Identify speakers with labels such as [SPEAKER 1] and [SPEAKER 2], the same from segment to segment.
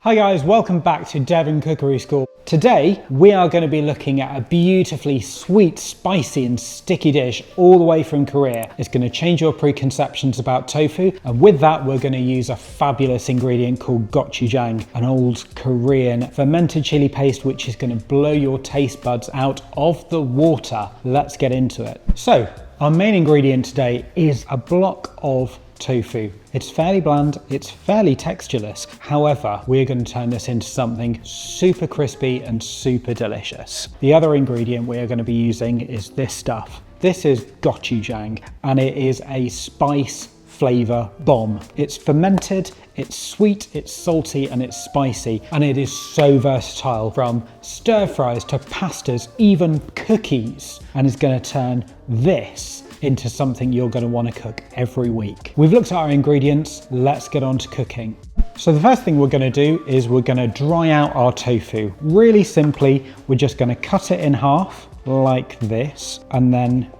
[SPEAKER 1] Hi guys, welcome back to Devon Cookery School. Today we are going to be looking at a beautifully sweet, spicy and sticky dish all the way from Korea. It's going to change your preconceptions about tofu, and with that we're going to use a fabulous ingredient called gochujang, an old Korean fermented chili paste which is going to blow your taste buds out of the water. Let's get into it. So our main ingredient today is a block of tofu. It's fairly bland, it's fairly textureless. However, we're going to turn this into something super crispy and super delicious. The other ingredient we are going to be using is this stuff. This is gochujang, and it is a spice flavour bomb. It's fermented, it's sweet, it's salty and it's spicy, and it is so versatile, from stir fries to pastas, even cookies, and it's going to turn this into something you're going to want to cook every week. We've looked at our ingredients, let's get on to cooking. So the first thing we're going to do is we're going to dry out our tofu. Really simply, we're just going to cut it in half like this and then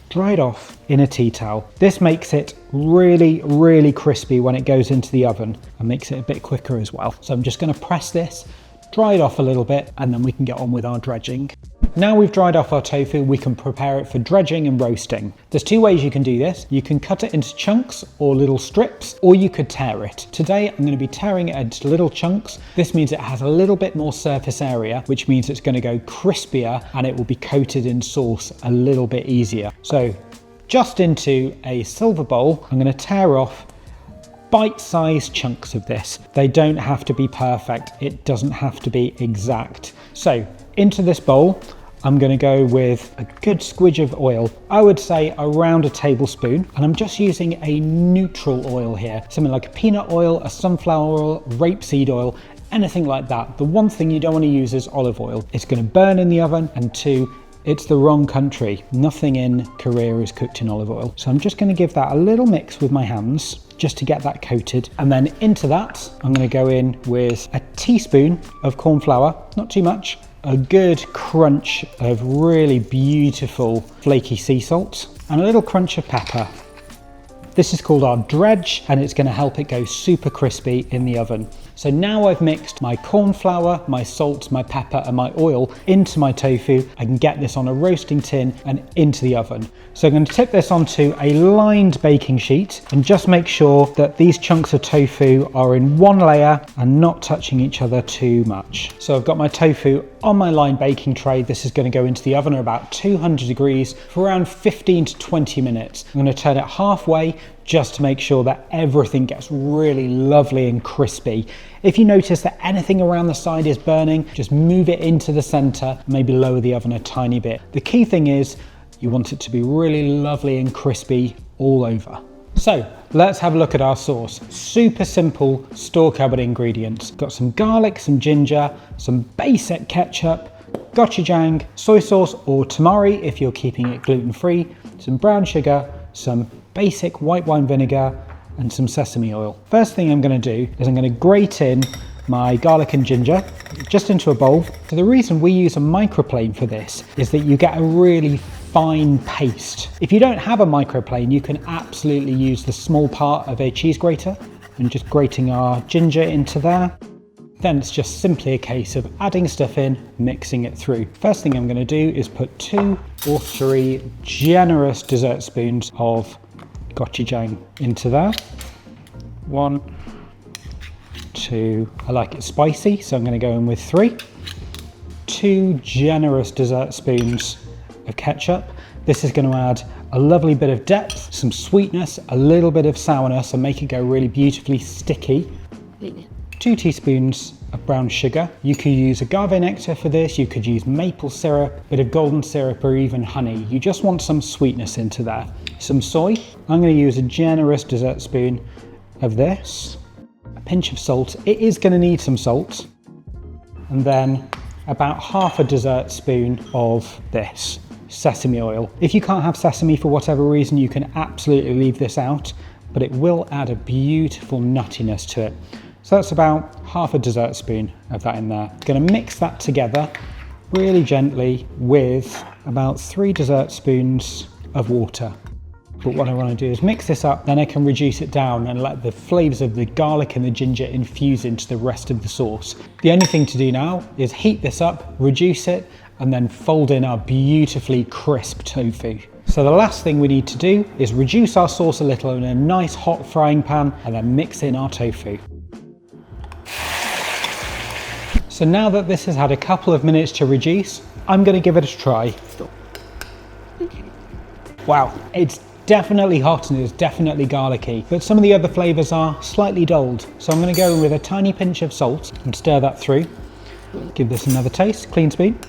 [SPEAKER 1] dry it off in a tea towel. This makes it really crispy when it goes into the oven and makes it a bit quicker as well. So I'm just going to press this, dry it off a little bit, and then we can get on with our dredging. Now we've dried off our tofu, we can prepare it for dredging and roasting. There's two ways you can do this. You can cut it into chunks or little strips, or you could tear it. Today I'm going to be tearing it into little chunks. This means it has a little bit more surface area, which means it's going to go crispier and it will be coated in sauce a little bit easier. So just into a silver bowl, I'm going to tear off bite-sized chunks of this. They don't have to be perfect. It doesn't have to be exact. So into this bowl, I'm going to go with a good squidge of oil. I would say around a tablespoon, and I'm just using a neutral oil here. Something like a peanut oil, a sunflower oil, rapeseed oil, anything like that. The one thing you don't want to use is olive oil. It's going to burn in the oven, and two, it's the wrong country. Nothing in Korea is cooked in olive oil. So I'm just going to give that a little mix with my hands just to get that coated. And then into that, I'm going to go in with a teaspoon of corn flour, not too much, a good crunch of really beautiful flaky sea salt, and a little crunch of pepper. This is called our dredge, and it's going to help it go super crispy in the oven. So now I've mixed my corn flour, my salt, my pepper and my oil into my tofu. I can get this on a roasting tin and into the oven. So I'm going to tip this onto a lined baking sheet and just make sure that these chunks of tofu are in one layer and not touching each other too much. So I've got my tofu on my lined baking tray. This is going to go into the oven at about 200 degrees for around 15 to 20 minutes. I'm going to turn it halfway just to make sure that everything gets really lovely and crispy. If you notice that anything around the side is burning, just move it into the center, maybe lower the oven a tiny bit. The key thing is you want it to be really lovely and crispy all over. So let's have a look at our sauce. Super simple store cupboard ingredients. Got some garlic, some ginger, some basic ketchup, gochujang, soy sauce or tamari if you're keeping it gluten-free, some brown sugar, some basic white wine vinegar and some sesame oil. First thing I'm going to do is I'm going to grate in my garlic and ginger just into a bowl. So the reason we use a microplane for this is that you get a really fine paste. If you don't have a microplane, you can absolutely use the small part of a cheese grater and just grating our ginger into there. Then it's just simply a case of adding stuff in, mixing it through. First thing I'm going to do is put 2 or 3 generous dessert spoons of gochujang into there. 1, 2, I like it spicy, so I'm going to go in with 3. 2 generous dessert spoons of ketchup. This is going to add a lovely bit of depth, some sweetness, a little bit of sourness, and make it go really beautifully sticky. 2 teaspoons of brown sugar. You could use agave nectar for this, you could use maple syrup, a bit of golden syrup or even honey. You just want some sweetness into there. Some soy. I'm going to use a generous dessert spoon of this. A pinch of salt. It is going to need some salt. And then about half a dessert spoon of this, sesame oil. If you can't have sesame for whatever reason, you can absolutely leave this out, but it will add a beautiful nuttiness to it. So that's about half a dessert spoon of that in there. I'm going to mix that together really gently with about 3 dessert spoons of water. But what I want to do is mix this up, then I can reduce it down and let the flavours of the garlic and the ginger infuse into the rest of the sauce. The only thing to do now is heat this up, reduce it, and then fold in our beautifully crisp tofu. So the last thing we need to do is reduce our sauce a little in a nice hot frying pan and then mix in our tofu. So now that this has had a couple of minutes to reduce, I'm going to give it a try. Wow, it's definitely hot and it's definitely garlicky, but some of the other flavours are slightly dulled. So I'm going to go in with a tiny pinch of salt and stir that through. Give this another taste, clean spoon.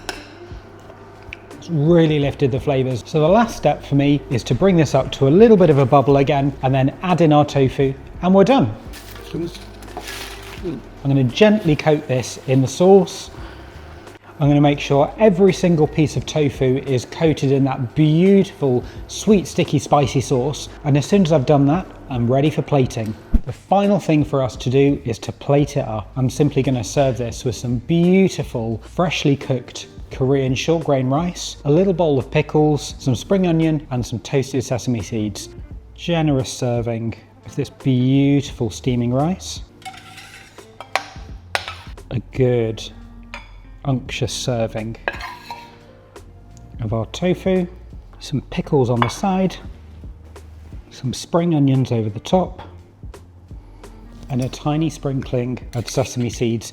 [SPEAKER 1] It's really lifted the flavours. So the last step for me is to bring this up to a little bit of a bubble again and then add in our tofu and we're done. I'm going to gently coat this in the sauce. I'm going to make sure every single piece of tofu is coated in that beautiful, sweet, sticky, spicy sauce. And as soon as I've done that, I'm ready for plating. The final thing for us to do is to plate it up. I'm simply going to serve this with some beautiful, freshly cooked Korean short grain rice, a little bowl of pickles, some spring onion, and some toasted sesame seeds. Generous serving of this beautiful steaming rice. A good unctuous serving of our tofu, some pickles on the side, some spring onions over the top, and a tiny sprinkling of sesame seeds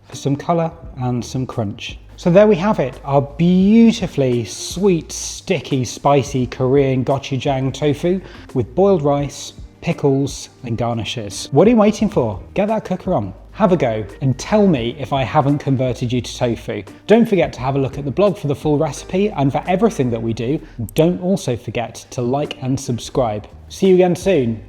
[SPEAKER 1] for some colour and some crunch. So there we have it, our beautifully sweet, sticky, spicy Korean gochujang tofu with boiled rice, pickles and garnishes. What are you waiting for? Get that cooker on. Have a go and tell me if I haven't converted you to tofu. Don't forget to have a look at the blog for the full recipe, and for everything that we do, don't also forget to like and subscribe. See you again soon.